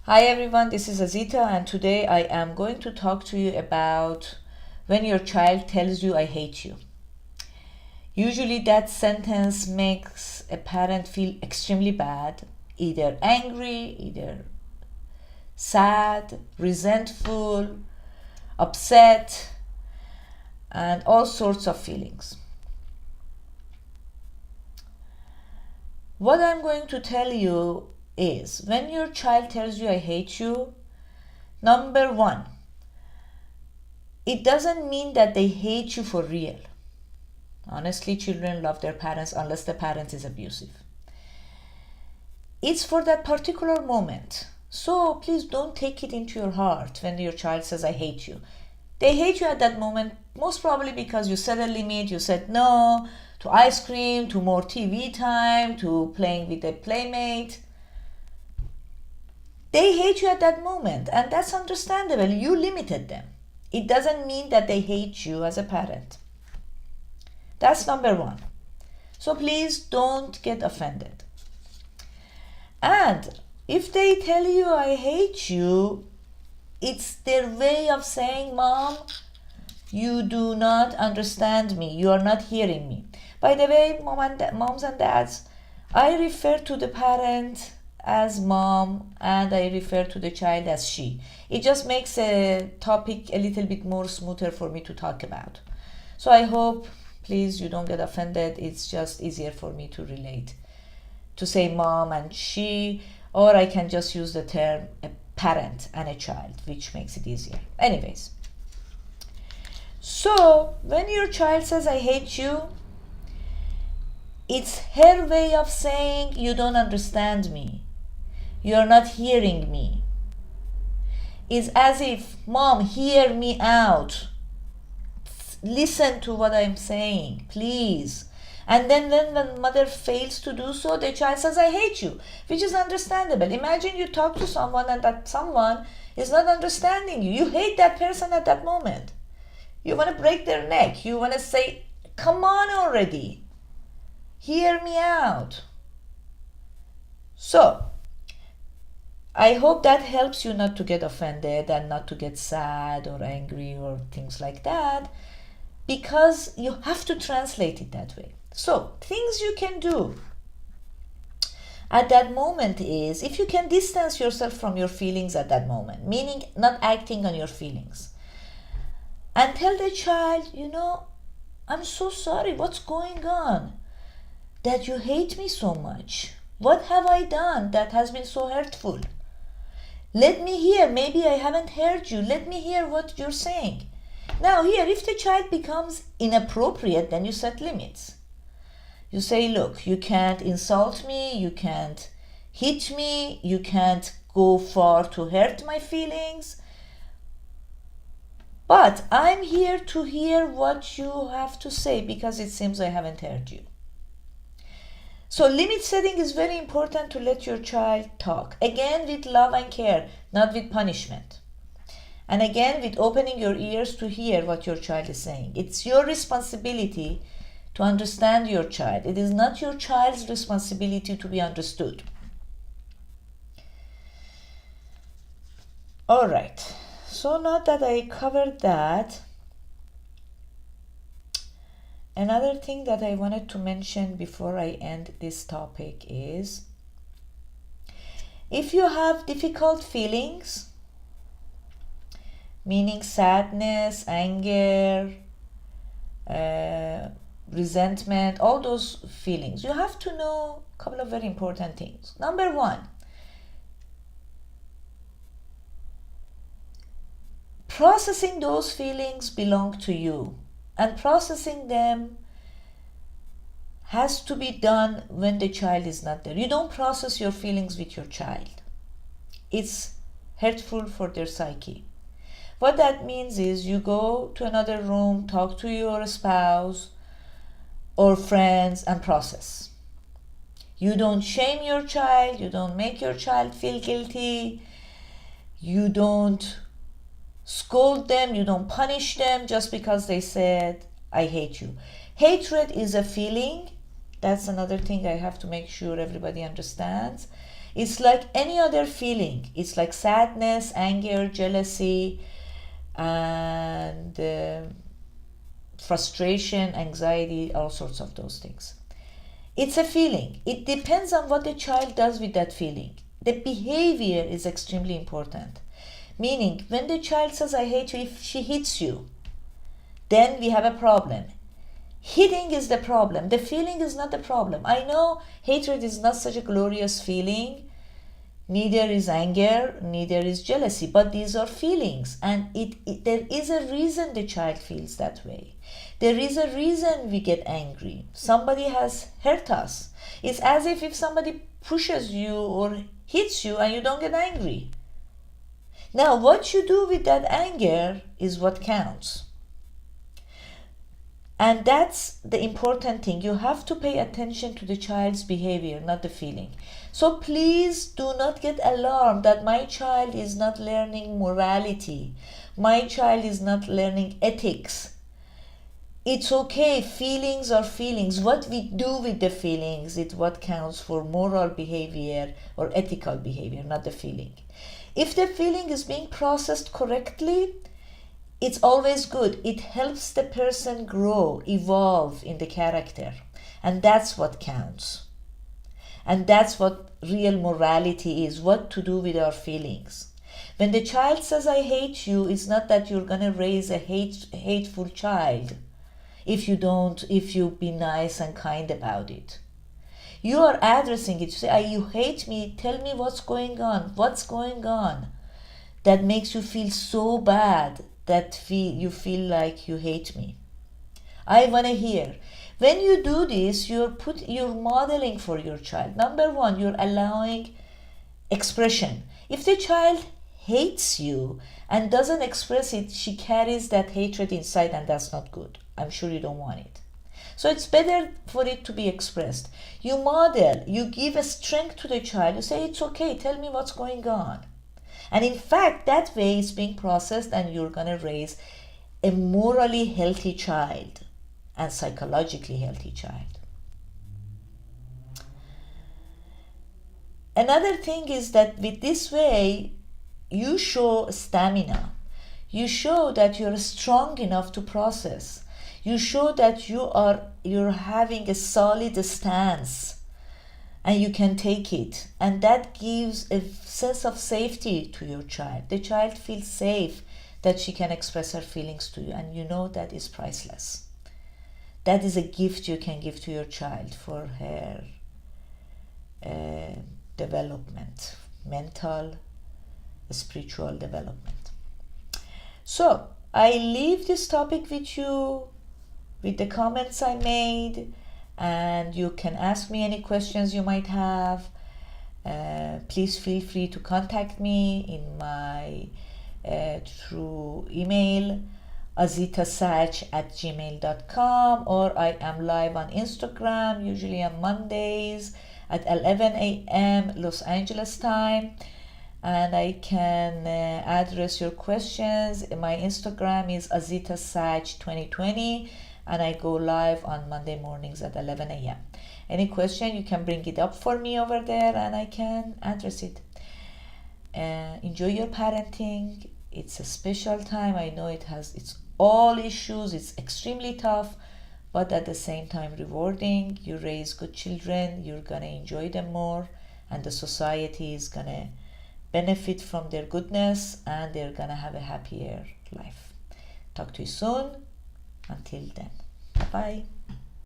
Hi everyone, this is Azita, and today I am going to talk to you about when your child tells you I hate you. Usually that sentence makes a parent feel extremely bad, either angry, either sad, resentful, upset, and all sorts of feelings. What I'm going to tell you is when your child tells you I hate you, number one, it doesn't mean that they hate you for real. Honestly, children love their parents unless the parent is abusive. It's for that particular moment. So please don't take it into your heart when your child says, I hate you. They hate you at that moment, most probably because you set a limit, you said no to ice cream, to more TV time, to playing with a playmate. They hate you at that moment, and that's understandable. You limited them. It doesn't mean that they hate you as a parent. That's number one. So please don't get offended. And if they tell you I hate you, it's their way of saying, Mom, you do not understand me. You are not hearing me. By the way, moms and dads, I refer to the parent as mom and I refer to the child as she. It just makes a topic a little bit more smoother for me to talk about. So I hope, please, you don't get offended. It's just easier for me to relate, to say mom and she, or I can just use the term a parent and a child, which makes it easier. Anyways, so when your child says I hate you, it's her way of saying you don't understand me. You're not hearing me. It's as if, Mom, hear me out. Listen to what I'm saying, please. And then when mother fails to do so, the child says, I hate you, which is understandable. Imagine you talk to someone and that someone is not understanding you. You hate that person at that moment. You want to break their neck. You want to say, come on already. Hear me out. So, I hope that helps you not to get offended and not to get sad or angry or things like that, because you have to translate it that way. So, things you can do at that moment is, if you can distance yourself from your feelings at that moment, meaning not acting on your feelings, and tell the child, I'm so sorry, what's going on? That you hate me so much. What have I done that has been so hurtful? Let me hear. Maybe I haven't heard you. Let me hear what you're saying. Now here, if the child becomes inappropriate, then you set limits. You say, look, you can't insult me, you can't hit me, you can't go far to hurt my feelings. But I'm here to hear what you have to say because it seems I haven't heard you. So limit setting is very important to let your child talk. Again, with love and care, not with punishment. And again, with opening your ears to hear what your child is saying. It's your responsibility to understand your child. It is not your child's responsibility to be understood. All right. So now that I covered that, another thing that I wanted to mention before I end this topic is, if you have difficult feelings, meaning sadness, anger, resentment, all those feelings, you have to know a couple of very important things. Number one, processing those feelings belong to you, and processing them has to be done when the child is not there. You don't process your feelings with your child. It's hurtful for their psyche. What that means is you go to another room, talk to your spouse or friends and process. You don't shame your child, you don't make your child feel guilty, you don't scold them, you don't punish them just because they said, I hate you. Hatred is a feeling. That's another thing I have to make sure everybody understands. It's like any other feeling. It's like sadness, anger, jealousy, and frustration, anxiety, all sorts of those things. It's a feeling. It depends on what the child does with that feeling. The behavior is extremely important. Meaning, when the child says, I hate you, if she hits you, then we have a problem. Hitting is the problem. The feeling is not the problem. I know hatred is not such a glorious feeling. Neither is anger, neither is jealousy, but these are feelings, and there is a reason the child feels that way. There is a reason we get angry. Somebody has hurt us. It's as if somebody pushes you or hits you and you don't get angry. Now, what you do with that anger is what counts. And that's the important thing. You have to pay attention to the child's behavior, not the feeling. So please do not get alarmed that my child is not learning morality. My child is not learning ethics. It's okay. Feelings are feelings. What we do with the feelings is what counts for moral behavior or ethical behavior, not the feeling. If the feeling is being processed correctly, it's always good. It helps the person grow, evolve in the character. And that's what counts. And that's what real morality is, what to do with our feelings. When the child says, I hate you, it's not that you're going to raise a hateful child if you be nice and kind about it. You are addressing it. You say, you hate me, tell me what's going on. What's going on that makes you feel so bad that you feel like you hate me? I want to hear. When you do this, you're modeling for your child. Number one, you're allowing expression. If the child hates you and doesn't express it, she carries that hatred inside, and that's not good. I'm sure you don't want it. So it's better for it to be expressed. You model, you give a strength to the child. You say, it's okay, tell me what's going on. And in fact, that way it's being processed, and you're going to raise a morally healthy child and psychologically healthy child. Another thing is that with this way, you show stamina. You show that you're strong enough to process. You show that you're having a solid stance and you can take it. And that gives a sense of safety to your child. The child feels safe that she can express her feelings to you, and you know that is priceless. That is a gift you can give to your child for her development, mental, spiritual development. So I leave this topic with you, with the comments I made, and you can ask me any questions you might have. Please feel free to contact me in my through email, azitasach@gmail.com, or I am live on Instagram, usually on Mondays at 11 a.m. Los Angeles time, and I can address your questions. My Instagram is Azita Sach 2020, and I go live on Monday mornings at 11 a.m. Any question, you can bring it up for me over there and I can address it. Enjoy your parenting. It's a special time. I know it's all issues. It's extremely tough, but at the same time rewarding. You raise good children. You're going to enjoy them more, and the society is going to benefit from their goodness, and they're going to have a happier life. Talk to you soon. Until then, bye-bye.